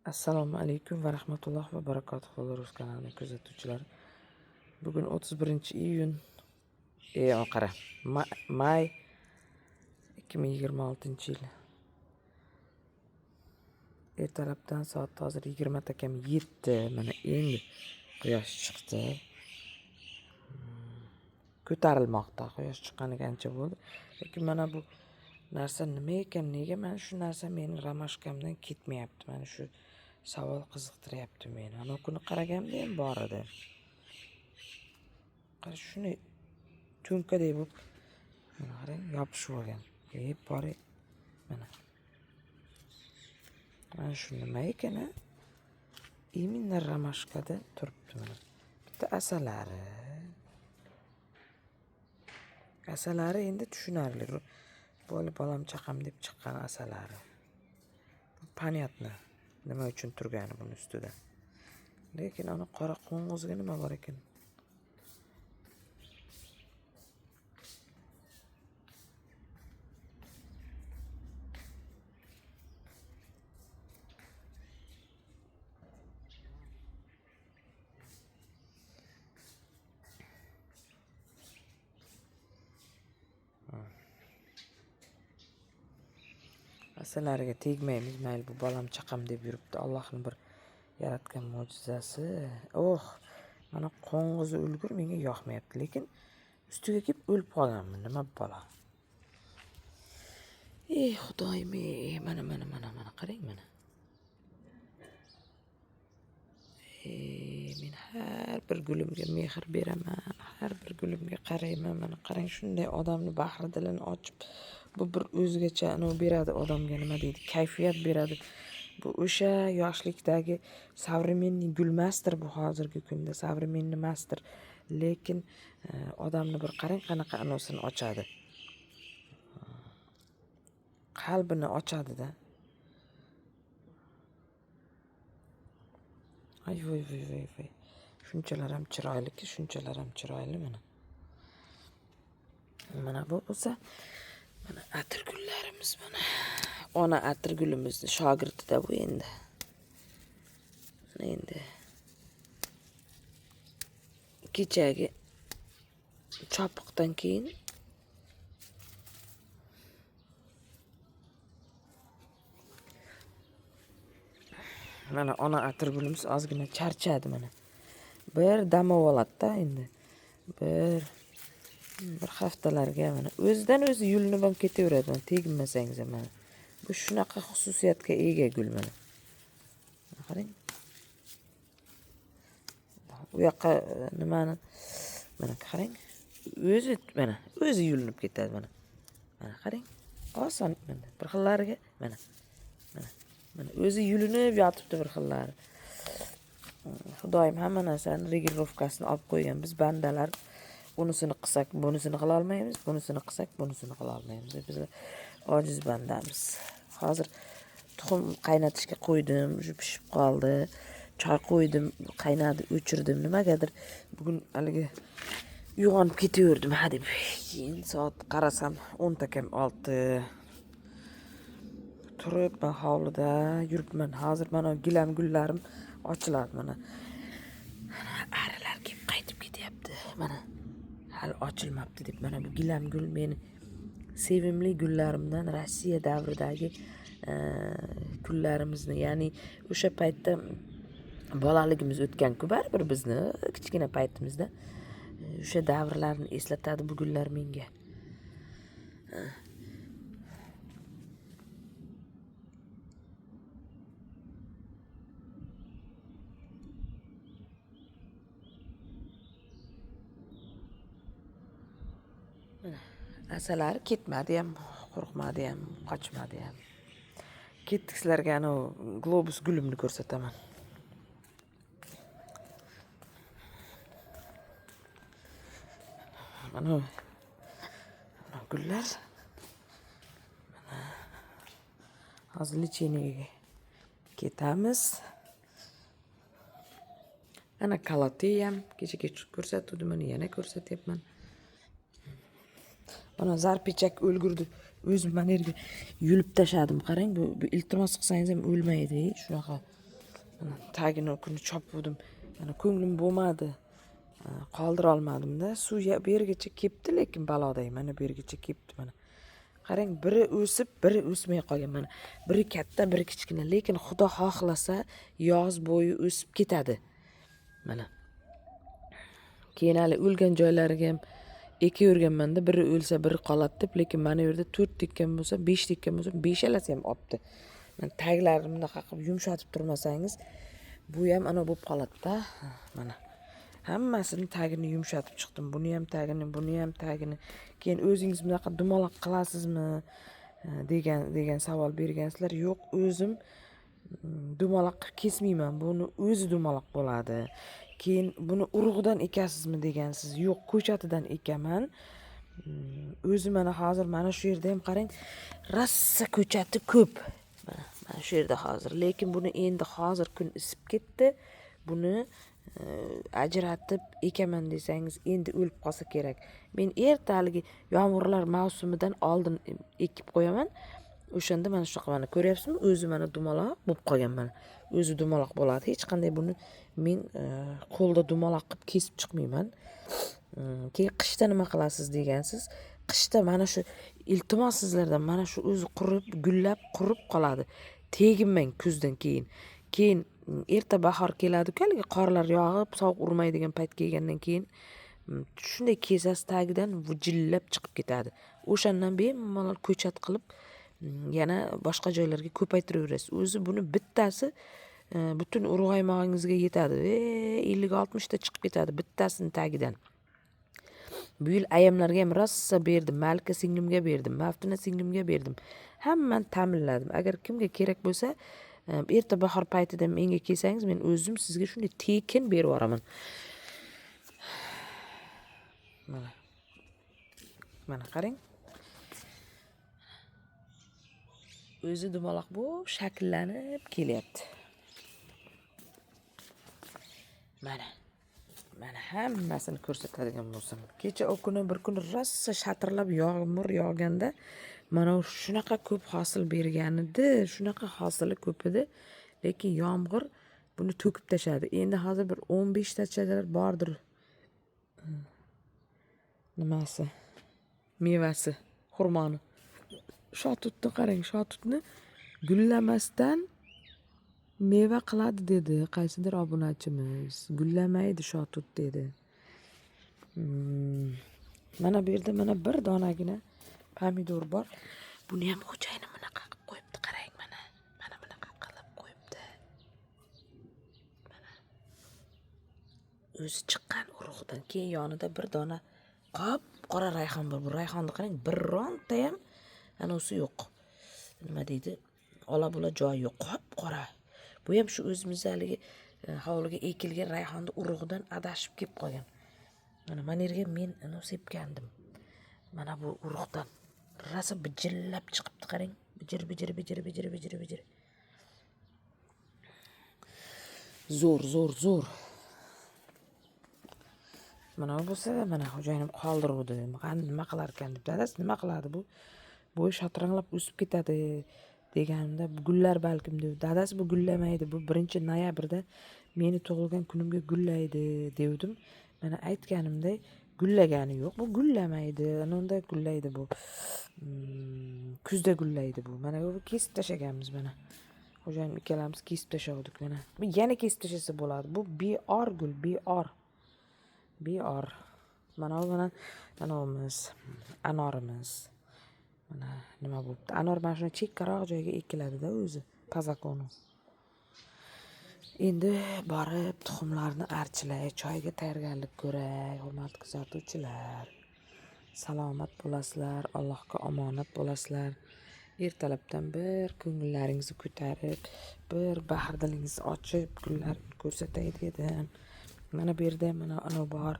Assalomu alaykum va rahmatullohi va barakatuh Xo'roz kanalining kuzatuvchilari. Bugun 31-iyun, qara, may 2026-yil. Ertalabdan soat hozir 20:07. Mana endi quyosh chiqdi. Ko'tarilmoqda. Quyosh chiqqaniga ancha bo'ldi. Lekin mana bu narsa nima ekan? Nega mana shu narsa meni ramashkamdan ketmayapti? Mana shu savol qiziqtiryapti meni. Ana kuni qaraganimda ham bor edi. Qara shuni to'nkadek bo'lib, mana qarang, yopishib olgan. Yeb boray. Mana shu nima ekan? Именно ramashkada turibdi mana. Bitta asalari endi tushunarli. Bolam chaqam deb chiqqan asalari. Понятно. Nima uchun turgani buni ustida. Lekin ana qora qo'ng'izga nima bor ekan? Asalariga tegmaymiz, mayli bu bolam chaqam deb yuribdi. Allohning bir yaratgan mo'jizasi. Mana qo'ng'izni o'lgur menga yoqmayapti, lekin ustiga kelib o'lib qolganman. Nima bola? Xudoyim, mana qarang mana. Men har bir gulimga mehr beraman, har bir gulimga qarayman. Mana qarang, shunday odamni bahri dilini ochib, bu bir o'zgacha beradi odamga, nima deydi, kayfiyat beradi. Bu o'sha yoshlikdagi savremenniy gulmasdir, bu hozirgi kunda savremenniy emasdir. Lekin odamni bir qarang qanaqa anosini ochadi. Qalbini ochadi-da. Voy. Shunchalar ham chiroyli mana. Mana bu bo'lsa, mana atirgullarimiz mana. Ona atirgulimizni shogirdida bu endi. Kechagi chopiqdan keyin mana ona atirgulimiz ozgina charchadi mana. Bir dam oladi-da endi. Bir haftalarga mana o'zidan o'zi yulinib ham ketaveradi, mana tegmasangiz ham mana. Bu shunaqa xususiyatga ega gul mana. Qarang. Bu yoqqa nimani mana qarang. O'zi yulinib ketadi mana. Mana qarang. Oson mana bir xillariga mana o'zi yulinib yotibdi bir xillari. Xudoyim hamma narsani regirovkasini olib qo'ygan. Biz bandalar unisini qilsak, bunisini qila olmaymiz, bunisini qilsak, bunisini qila olmaymiz. Biz ojiz bandamiz. Hozir tuxum qaynatishga qo'ydim, pishib qoldi. Choy qo'ydim, qaynadi, o'chirdim. Nimagadir bugun haligi uyg'onib ketaverdim deb. Keyin soat qarasam 10:06. Turibman hovlida, yuribman. Hozir mana gilam gullarim ochiladi mana. Arilar kelib qaytib ketyapti. Mana hali ochilmabdi deb. Mana bu gilam gul meni sevimli gullarimdan, Rossiya davridagi kunlarimizni, ya'ni o'sha paytda bolaligimiz o'tgan-ku baribir bizni kichkina paytimizda. O'sha davrlarni eslatadi bu gullar menga. Asalari ketmadi ham, qo'rqmadi ham, qochmadi ham. Ketdik, sizlarga globus gulimni ko'rsataman. Mana gullar. Hozir licheniyaga ketamiz. Ana kalotey ham kecha ko'rsatdim, mana yana ko'rsatyapman. Mana zarpichak o'lgurdi. O'zim mana yerga yulib tashladim. Qarang, bu iltimos qilsangiz ham o'lmaydi, shunaqa. Mana tagini kuni chopdim. Mana ko'nglim bo'lmadi. Qoldira olmadim-da. Suv bergicha kepti, lekin baloday. Mana bergicha kepti mana. Qarang, biri o'sib, biri o'smay qolgan mana. Biri katta, biri kichkina, lekin Xudo xohlasa yoz bo'yi o'sib ketadi. Mana. Keyin hali o'lgan joylariga ham ekaverganman-da, biri o'lsa biri qoladi deb, lekin mana bu yerda 4 tekkan bo'lsa, 5 tekkan bo'lsa, beshalasi ham opti. Men taglarini bunaqa qilib yumshatib turmasangiz, bu ham ana bo'lib qoladi-da. Mana. Hammasini tagini yumshatib chiqdim. Buni ham tagini. Keyin o'zingiz bunaqa dumaloq qilasizmi degan savol bergansizlar. Yo'q, o'zim dumaloq qilib kesmayman. Buni o'zi dumaloq bo'ladi. Keyin buni urug'idan ekasizmi degansiz. Yo'q, ko'chatidan ekaman. O'zi mana hozir mana shu yerda ham qarang, rassa ko'chati ko'p. Mana shu yerda hozir, lekin buni endi hozir kun isib ketdi. Buni ajratib ekaman desangiz, endi o'lib qolsa kerak. Men ertaligi yomg'irlar mavsumidan oldin ekib qo'yaman. O'shanda mana shunaqa mana ko'ryapsizmi? O'zi mana dumaloq bo'lib qolgan mana. O'zi dumaloq bo'ladi. Hech qanday buni men qo'lda dumaloq qilib kesib chiqmayman. Keyin qishda nima qilasiz degansiz. Qishda mana shu iltimos sizlardan mana shu o'zi qurib, gullab, qurib qoladi. Teginmang kuzdan keyin. Keyin erta bahor keladi-ku, haligi qorlar yog'ib, sovuq urmaydigan payt kelgandan keyin shunday kesasiz, tagidan vujillab chiqib ketadi. O'shandan bemalol ko'chat qilib yana boshqa joylarga ko'paytiraverasiz. O'zi buni bittasi butun urug'aymog'ingizga yetadi. 50-60 ta chiqib ketadi bittasini tagidan. Bu yil ayamlarga ham rosa berdim, Malika singlimga berdim, Maftina singlimga berdim. Hammani ta'minladim. Agar kimga kerak bo'lsa, erta bahor paytida menga kelsangiz, men o'zim sizga shunday tekin berib yuboraman. Mana qarang. O'zi dumaloq bo'lib shakllanib kelyapti. Mana hammasini ko'rsatadigan bo'lsam. Kecha o kuni bir kun rosa shatirlab yomg'ir yog'ganda mana shunaqa ko'p hosil bergan edi, shunaqa hosili ko'p edi, lekin yomg'ir buni to'kib tashladi. Endi hozir bir 15 tachalar bordir. Nimasi? Mevasi, xurmoni. Shotutni qarang, shotutni gullamasdan meva qiladi dedi qaysidir obunachimiz. Gullamaydi shotut dedi. Mana bu yerda mana bir donagina pomidor bor. Buni ham xo'jayinim bunaqa qilib qo'yibdi, qarang mana. Mana bunaqa qilib qo'yibdi. Mana. O'zi chiqqan urug'dan keyin yonida bir dona qora rayhon bor. Bu rayhonni qarang, bironta ham anosi yo'q. Nima deydi? Ola-bula joyi yo'q, qora. Bu ham shu o'zimizdagi hovliga ekilgan rayhonni urug'idan adashib kelib qolgan. Mana yerga men sepgandim. Mana bu urug'dan rosa bijillab chiqibdi, qarang. Bijir. Zo'r. Mana bo'lsa, mana xo'jayinim qoldiruvdi. Nima qilar ekan deb. Dadasi nima qiladi bu? Bo'y shotranglab o'sib ketadi deganimda, gullar balkim deb. Dadasi bu gullamaydi. Bu 1-noyabrda meni tug'ilgan kunimga gullaydi devdim. Mana aytganimday gullagani yo'q. Bu gullamaydi. Anonda gullaydi bu. Kuzda gullaydi bu. Mana bu kesib tashaganmiz mana. Xo'jayinim ikkalamiz kesib tashadik mana. Bu yana kesib tashasa bo'ladi. Bu beor gul, beor. Mana bu bilan anorimiz. Mana nima bo'pti? Anor mana shuni chekkaroq joyga ekiladi-da o'zi, pazakonu. Endi borib tuxumlarni archilay, choyga tayyorgarlik ko'ray, hurmatli kuzatuvchilar. Salomat bo'lasizlar, Allohga omonat bo'lasizlar. Ertalabdan bir ko'ngillaringizni ko'tarib, bir bahridilingizni ochib, kunlarni ko'rsatay dedim. Mana bu yerda mana ana bor,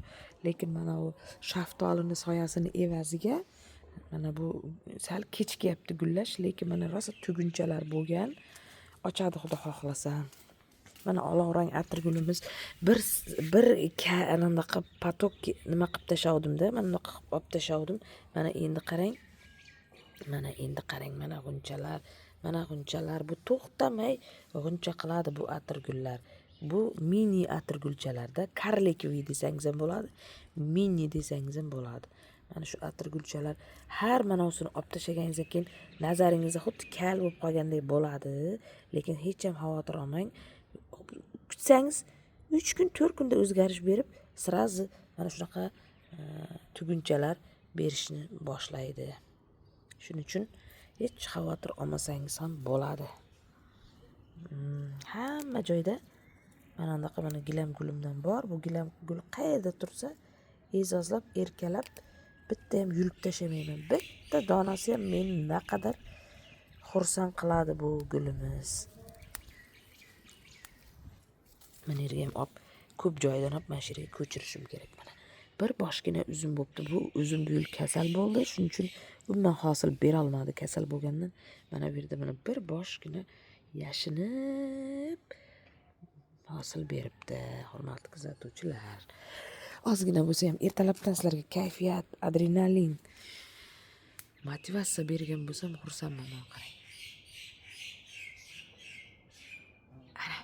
lekin mana u shaftolini soyasini evaziga mana bu sal kechikayapti gullash, lekin mana rosa tugunchalar bo'lgan. Ochadi Xudo xohlasa. Mana olovrang atirgulimiz bir anaqa patok nima qilib tashavdim-da, mana bunaqa qilib olib tashavdim. Mana endi qarang. Mana g'unchalar, Mana g'unchalar bu to'xtamay g'uncha qiladi bu atirgullar. Bu mini atirgulchalarda karlikoviy desangiz ham bo'ladi, mini desangiz ham bo'ladi. Mana shu atirgulchalar har manosini olib tashlaganingizdan keyin nazaringizda xuddi kal bo'lib qolgandek bo'ladi, lekin hech ham xavotir olmang. Kutsangiz 3 kun, 4 kunda o'zgarish berib, sirazi mana shunaqa tugunchalar berishni boshlaydi. Shuning uchun hech xavotir olmasangiz ham bo'ladi. Hamma joyda mana bunaqa mana gilam gulimdan bor. Bu gilam gul qayerda tursa, e'zozlab, erkalab bitta ham yulib tashamayman. Bitta donasi ham meni naqadar xursand qiladi bu gulimiz. Mana yerga ham olib, ko'p joydan olib mana shu yerga ko'chirishim kerak mana. Bir boshgina uzum bo'pti. Bu uzum bu yil kasal bo'ldi. Shuning uchun undan hosil bera olmadi kasal bo'lgandan. Mana bu yerda mana bir boshgina yashinib hosil beribdi. Hurmatli kuzatuvchilar. Ozgina bo'lsa ham ertalabdan sizlarga kayfiyat, adrenalin, motivatsiya bergan bo'lsam xursandman. Qarang. Ana.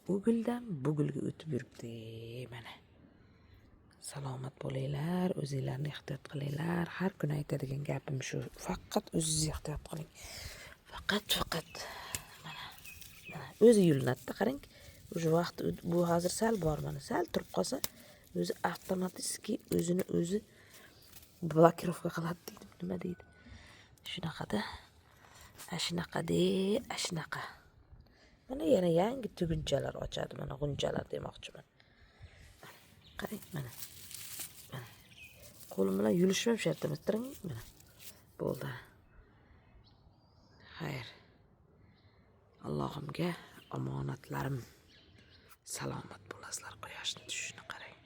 Bu guldan bu gulga o'tib yuribdi mana. Salomat bo'linglar, o'zingizlarni ehtiyot qilinglar. Har kun aytadigan gapim shu. Faqat o'zingizni ehtiyot qiling. Faqat mana o'zi yulinadi, qarang. O'sha vaqt bu hozir sal bor mana, sal turib qolsa, o'zi avtomatik o'zini blokirovka qiladi deydi, nima deydi? Shunaqada. Shunaqa. Mana yana yangi tugunchalar ochadi, mana g'unchalar demoqchiman. Qarang mana. Qo'lim bilan yulishim ham shart emas, turing mana. Bo'ldi. Xayr. Allohimga omonatlarim salomat bo'lasizlar. Quyoshni tushishini qarang.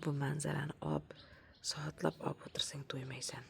Bu manzarani soatlab olib o'tirsang to'ymaysan.